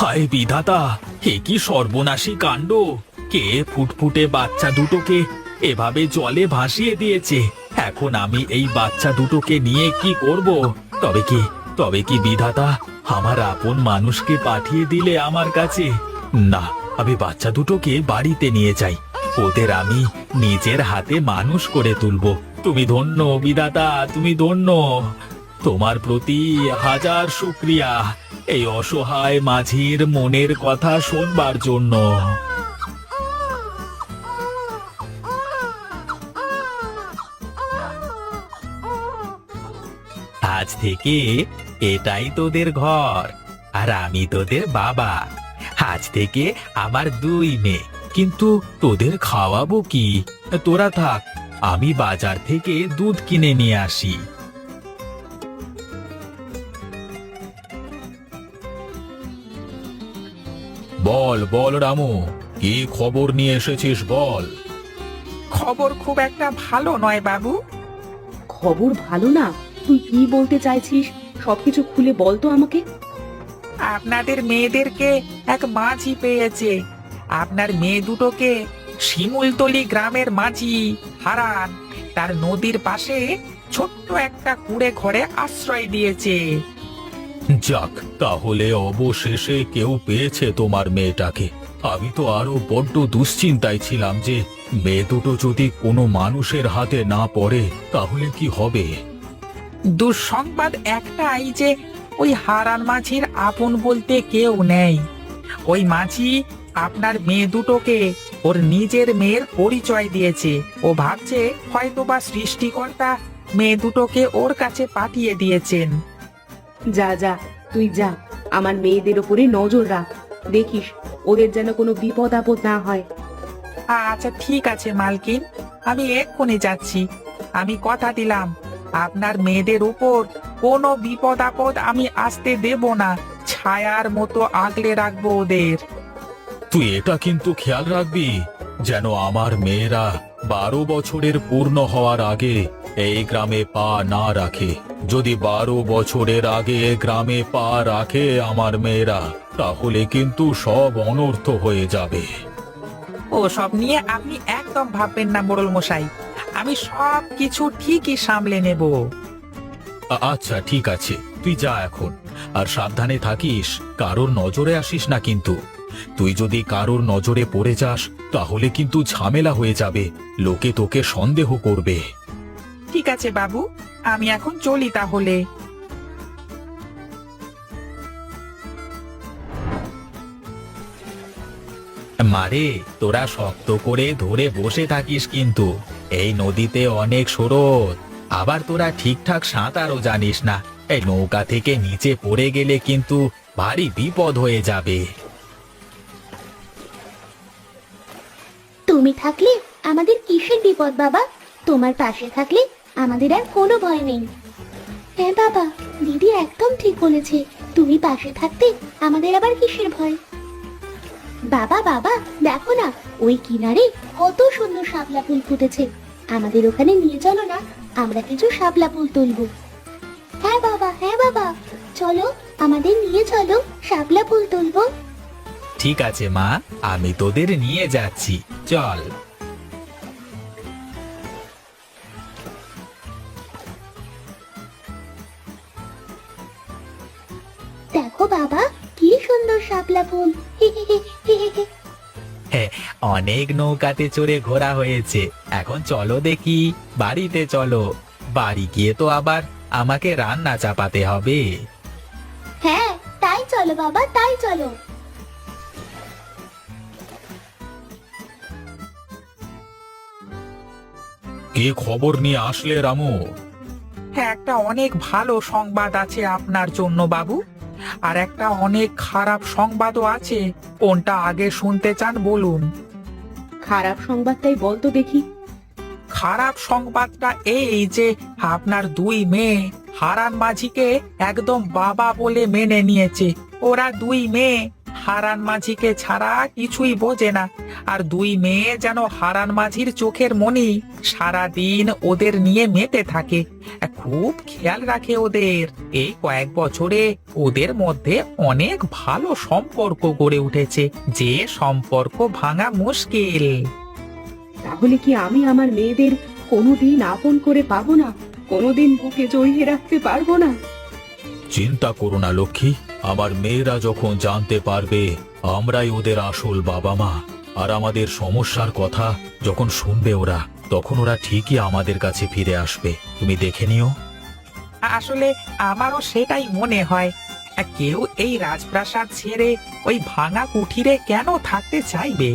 হায় বিধাতা, এ কি সর্বনাশী কাণ্ড! কে ফুটফুটে বাচ্চা দুটোকে এভাবে জলে ভাসিয়ে দিয়েছে? এখন আমি এই বাচ্চা দুটোকে নিয়ে কি করব? তবে কি বিধাতা আমার আপন মানুষকে পাঠিয়ে দিলে আমার কাছে? না, আমি বাচ্চা দুটোকে বাড়িতে নিয়ে যাই। ওদের আমি নিজের হাতে মানুষ করে তুলব। তুমি ধন্য বিধাতা, তুমি ধন্য। তোমার প্রতি হাজার শুকরিয়া এই অসহায় মাঝির মনের কথা শোনবার জন্য। আজ থেকে এটাই তোদের ঘর, আর আমি তোদের বাবা। আজ থেকে আমার দুই মেয়ে, কিন্তু তোদের খাওয়াবো কি? তোরা থাক, আমি বাজার থেকে দুধ কিনে নিয়ে আসি। বল বল রামু, কি খবর নিয়ে এসেছিস বল। খবর খুব একটা ভালো নয় বাবু। খবর ভালো না? তুই কি বলতে চাইছিস? সবকিছু খুলে বল তো আমাকে। আপনাদের মেয়েদেরকে এক মাঝি পেয়েছে। আপনার মেয়ে দুটোকে শিমুলতলি গ্রামের মাঝি হারান তার নদীর পাশে ছোট্ট একটা কুঁড়ে ঘরে আশ্রয় দিয়েছে। যাক, তাহলে অবশেষে কেউ পেয়েছে তোমার মেয়েটাকে। আমি তো আরো বড্ড দুশ্চিন্তায় ছিলাম যে মেয়ে দুটো যদি কোনো মানুষের হাতে না পড়ে তাহলে কি হবে। দুঃসংবাদ একটাই যে ওই হারান মাঝির আপন বলতে কেউ নেই। ওই মাঝি আপনার মেয়ে দুটোকে ওর নিজের মেয়ের পরিচয় দিয়েছে। ও ভাবছে হয়তোবা সৃষ্টিকর্তা মেয়ে দুটোকে ওর কাছে পাঠিয়ে দিয়েছেন। যা যা, তুই যা, আমার মেয়েদের উপরে নজর রাখ। দেখিস ওদের যেন কোনো বিপদ আপদ না হয়। আচ্ছা ঠিক আছে মালকিন, আমি এক্ষুনি যাচ্ছি। আমি কথা দিলাম আপনার মেয়েদের উপর কোনো বিপদ আপদ আমি আসতে দেব না। ছায়ার মতো আগলে রাখবো ওদের। তুই এটা কিন্তু খেয়াল রাখবি যেন আমার মেয়েরা 12 বছরের পূর্ণ হওয়ার আগে এই গ্রামে পা না রাখে। যদি 12 বছরের আগে গ্রামে পা রাখে আমার মেয়েরা, তাহলে কিন্তু সব অনর্থ হয়ে যাবে। ও সব নিয়ে আপনি একদম ভাববেন না মোড়ল মশাই, আমি সব কিছু ঠিকই সামলে নেব। আচ্ছা ঠিক আছে, তুই যা এখন, আর সাবধানে থাকিস, কারোর নজরে আসিস না কিন্তু। তুই যদি কারোর নজরে পড়ে যাস তাহলে কিন্তু ঝামেলা হয়ে যাবে, লোকে তোকে সন্দেহ করবে। ঠিক আছে বাবু, আমি এখন চলি তাহলে। মারে, তোরা শক্ত করে ধরে বসে থাকিস কিন্তু। এই নদীতে অনেক স্রোত, আবার তোরা ঠিকঠাক সাঁতারও জানিস না। এই নৌকা থেকে নিচে পড়ে গেলে কিন্তু ভারী বিপদ হয়ে যাবে। তুমি থাকলে আমাদের কিসের বিপদ বাবা? তোমার পাশে থাকলে আমাদের আর কোনো ভয় নেই। হ্যাঁ বাবা, দিদি একদম ঠিক বলেছে। তুমি পাশে থাকতে আমাদের আবার কিসের ভয়? বাবা বাবা, দেখো না, ওই কিনারে কত সুন্দর শাপলা ফুল ফুটেছে। আমাদের ওখানে নিয়ে চলো না, আমরা কিছু শাপলা ফুল তুলবো। হ্যাঁ বাবা, হ্যাঁ বাবা, চলো, আমাদের নিয়ে চলো, শাপলা ফুল তুলবো। ঠিক আছে মা, আমি তোদের নিয়ে যাচ্ছি, চল। দেখো বাবা, কি সুন্দর শাপলা ফুল। হ্যাঁ, অনেক নৌকাতে চড়ে ঘোরা হয়েছে, এখন চলো দেখি বাড়িতে চলো। বাড়ি গিয়ে তো আবার আমাকে রান্না চাপাতে হবে। হ্যাঁ, তাই চলো বাবা, তাই চলো। কি খবর নিয়ে আসলে রামু? হ্যাঁ, একটা অনেক ভালো সংবাদ আছে আপনার জন্য বাবু, আর একটা অনেক খারাপ সংবাদও আছে। কোনটা আগে শুনতে চান বলুন? খারাপ সংবাদটাই বল তো দেখি। খারাপ সংবাদটা এই যে আপনার দুই মেয়ে হারান মাঝিকে একদম বাবা বলে মেনে নিয়েছে। ওরা দুই মেয়ে হারান মাঝিকে ছাড়া কিছুই বোঝে না। আর দুই মেয়ে যেন হারান মাঝির চোখের মণি, সারাদিন ওদের নিয়ে মেতে থাকে, খুব খেয়াল রাখে ওদের। এই কয়েক বছরে ওদের মধ্যে অনেক ভালো সম্পর্ক গড়ে উঠেছে, যে সম্পর্ক ভাঙা মুশকিল। তাহলে কি আমি আমার মেয়েদের কোনোদিন আপন করে পাবো না? কোনোদিন বুকে জড়িয়ে রাখতে পারবো না? চিন্তা করো না লক্ষ্মী, আমার মেয়েরা যখন জানতে পারবে আমরাই ওদের আসল বাবা মা, আর আমাদের সমস্যার কথা যখন শুনবে ওরা, তখন ওরা ঠিকই আমাদের কাছে ফিরে আসবে। তুমি দেখে নিও। আসলে আমারও সেটাই মনে হয়। কেউ এই রাজপ্রাসাদ ছেড়ে ওই ভাঙা কুঠিরে কেন থাকতে চাইবে?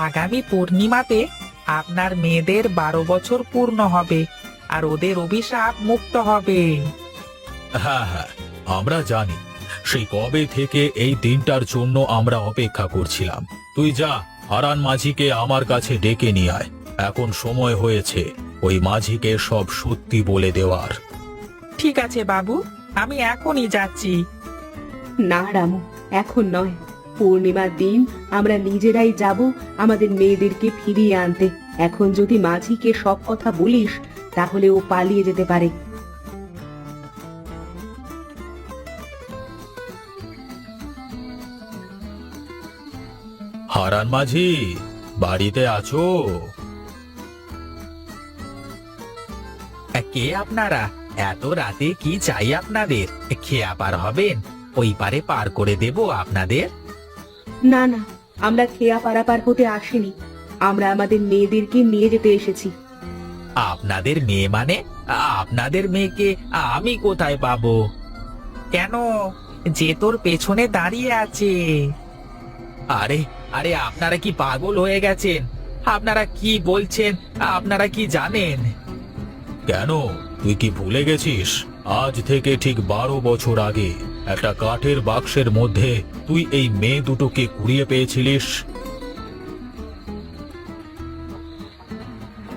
আগামী পূর্ণিমাতে আপনার মেয়েদের 12 বছর পূর্ণ হবে, আর ওদের অভিশাপ মুক্ত হবে। হ্যাঁ হ্যাঁ, আমরা জানি। সেই কবে থেকে এই দিনটার জন্য আমরা অপেক্ষা করছিলাম। তুই যা, হারান মাঝিকে আমার কাছে ডেকে নিয়ে আয়। এখন সময় হয়েছে ওই মাঝিকে সব সত্যি বলে দেওয়ার। ঠিক আছে বাবু, আমি এখনই যাচ্ছি। না রামু, এখন নয়। পূর্ণিমার দিন আমরা নিজেরাই যাব আমাদের মেয়েদেরকে ফিরিয়ে আনতে। এখন যদি মাঝিকে সব কথা বলিস, তাহলে ও পালিয়ে যেতে পারে। হারান মাঝি, বাড়িতে আছো? কে আপনারা? এত রাতে কি চাই আপনাদের? খেয়া পার হবেন? ওই পারে পার করে দেব আপনাদের। না না, আমরা খেয়া পারাপার হতে আসিনি। আমরা আমাদের মেয়েদেরকে নিয়ে যেতে এসেছি। আপনাদের মেয়ে মানে? আপনাদের মেয়েকে আমি কোথায় পাবো? কেন, যে তোর পেছনে দাঁড়িয়ে আছে। আরে আরে, আপনারা কি পাগল হয়ে গেছেন? আপনারা কি বলছেন? আপনারা কি জানেন? কেন, তুই কি ভুলে গেছিস? আজ থেকে ঠিক 12 বছর আগে একটা কাঠের বাক্সের মধ্যে তুই এই মেয়ে দুটোকে কুড়িয়ে পেয়েছিলিস।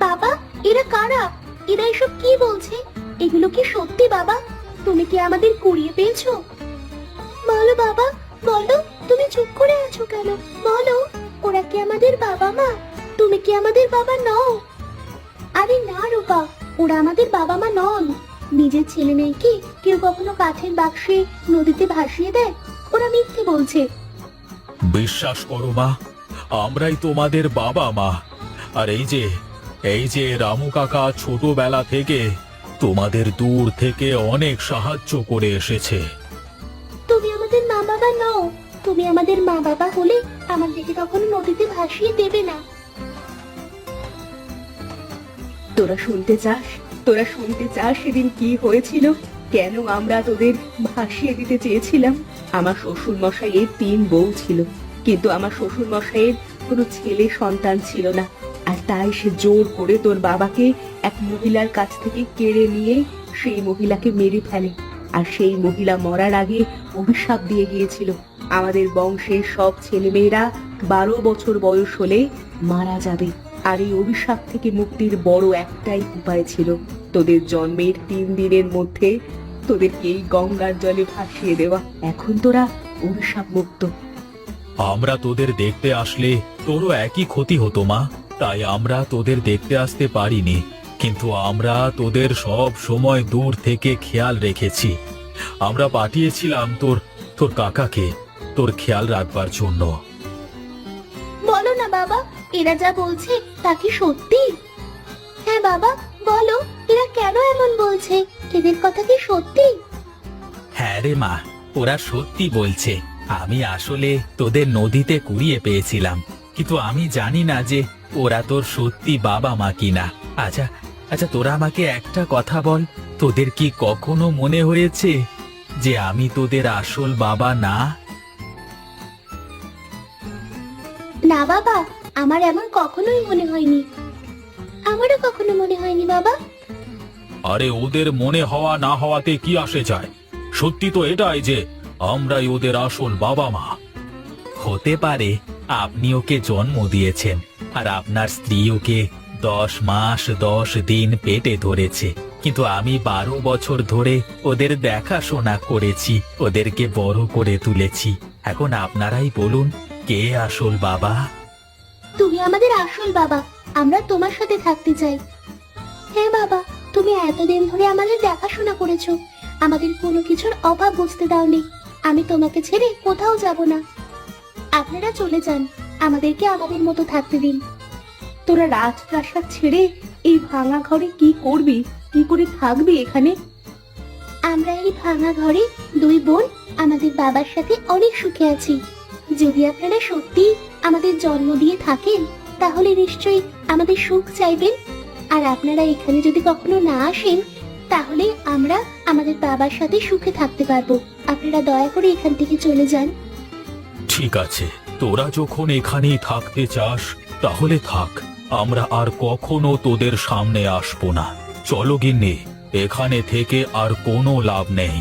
বাবা, এরা কারা? এরা এসব কি বলছে? এগুলো কি সত্যি বাবা? তুমি কি আমাদের কুড়িয়ে পেয়েছো? বলো বাবা, বলো। তুমি চুপ করে আছো কেন? বলো, ওরা কি আমাদের বাবা মা? তুমি কি আমাদের বাবা নও? আরে না রূপা, ওরা আমাদের বাবা মা নন। নিজের ছেলে মেয়েকে কেউ কখনো কাঠের বাক্সে নদীতে ভাসিয়ে দেয়? ওরা মিথ্যে বলছে। বিশ্বাস করো মা, আমরাই তোমাদের বাবা মা। আর এই যে রামু কাকা ছোটবেলা থেকে তোমাদের দূর থেকে অনেক সাহায্য করে এসেছে। তুমি আমাদের মা বাবা নও। তুমি আমাদের মা বাবা হলে আমাদেরকে কখনো নদীতে ভাসিয়ে দেবে না। তোরা শুনতে চাস? তোরা শুনতে চাস সেদিন কি হয়েছিল? কেন আমরা তোদের ভাসিয়ে দিতে চেয়েছিলাম? আমার শ্বশুর মশাইয়ের 3 বউ ছিল, কিন্তু আমার শ্বশুর মশাইয়ের কোনো ছেলে সন্তান ছিল না। আর তাই সে জোর করে তোর বাবাকে এক মহিলার কাছ থেকে কেড়ে নিয়ে সেই মহিলাকে মেরে ফেলে। আর সেই মহিলা মরার আগে অভিশাপ দিয়ে গিয়েছিল, আমাদের বংশের সব ছেলেমেয়েরা 12 বছর বয়স হলে মারা যাবে। আর এই অভিশাপ থেকে মুক্তির বড় একটাই উপায় ছিল, তোদের জন্মের 3 দিনের মধ্যে তোদেরকে এই গঙ্গার জলে ভাসিয়ে দেওয়া। এখন তোরা অভিশাপ মুক্ত। আমরা তোদের দেখতে আসলে তোরও একই ক্ষতি হতো মা, তাই আমরা তোদের দেখতে আসতে পারিনি। কিন্তু আমরা তোদের সব সময় দূর থেকে খেয়াল রেখেছি। আমরা পাঠিয়েছিলাম তোর কাকাকে তোর খেয়াল রাখবার জন্য। বলো না বাবা, এরা যা বলছে তা কি সত্যি? হ্যাঁ বাবা, বলো, এরা কেন এমন বলছে? এদের কথা কি সত্যি? হ্যাঁ রে মা, ওরা সত্যি বলছে। আমি আসলে তোদের নদীতে কুড়িয়ে পেয়েছিলাম, কিন্তু আমি জানি না যে ওরা তোর সত্যি বাবা মা কিনা। আচ্ছা আচ্ছা, তোরা আমাকে একটা কথা বল, তোদের কি কখনো মনে হয়েছে যে আমি তোদের আসল বাবা না? না বাবা, আমার এমন কখনোই মনে হয়নি। আমারও কখনো মনে হয়নি বাবা। আরে ওদের মনে হওয়া না হওয়াতে কি আসে যায়? সত্যি তো এটাই যে আমরাই ওদের আসল বাবা মা। হতে পারে আপনি ওকে জন্ম দিয়েছেন, আর আপনার স্ত্রী ওকে 10 মাস 10 দিন পেটে ধরেছে, কিন্তু আমি 12 বছর ধরে ওদের দেখাশোনা করেছি, ওদেরকে বড় করে তুলেছি। এখন আপনারাই বলুন কে আসল বাবা। তুমি আমাদের আসল বাবা, আমরা তোমার সাথে থাকতে চাই। হ্যাঁ বাবা, তুমি এতদিন ধরে আমাদের দেখাশোনা করেছো, আমাদের কোনো কিছুর অভাব বুঝতে দাওনি। আমি তোমাকে ছেড়ে কোথাও যাব না। আপনারা চলে যান, আমাদেরকে আমাদের মতো থাকতে দিন। তোরা রাজপ্রাসাদ ছেড়ে এই ভাঙা ঘরে কি করবি? কি করে থাকবি এখানে? আমরা এই ভাঙা ঘরে দুই বোন আমাদের বাবার সাথে অনেক সুখে আছি। যদি আপনারা সত্যি আমাদের জন্ম দিয়ে থাকেন, তাহলে নিশ্চয়ই আমাদের সুখ চাইবেন। আর আপনারা এখানে যদি কখনো না আসেন, তাহলে আমরা আমাদের বাবার সাথে সুখে থাকতে পারবো। আপনারা দয়া করে এখান থেকে চলে যান। ঠিক আছে, তোরা যখন এখানেই থাকতে চাস তাহলে থাক, আমরা আর কখনো তোদের সামনে আসবো না। চলো গিন্নি, এখানে থেকে আর কোনো লাভ নেই।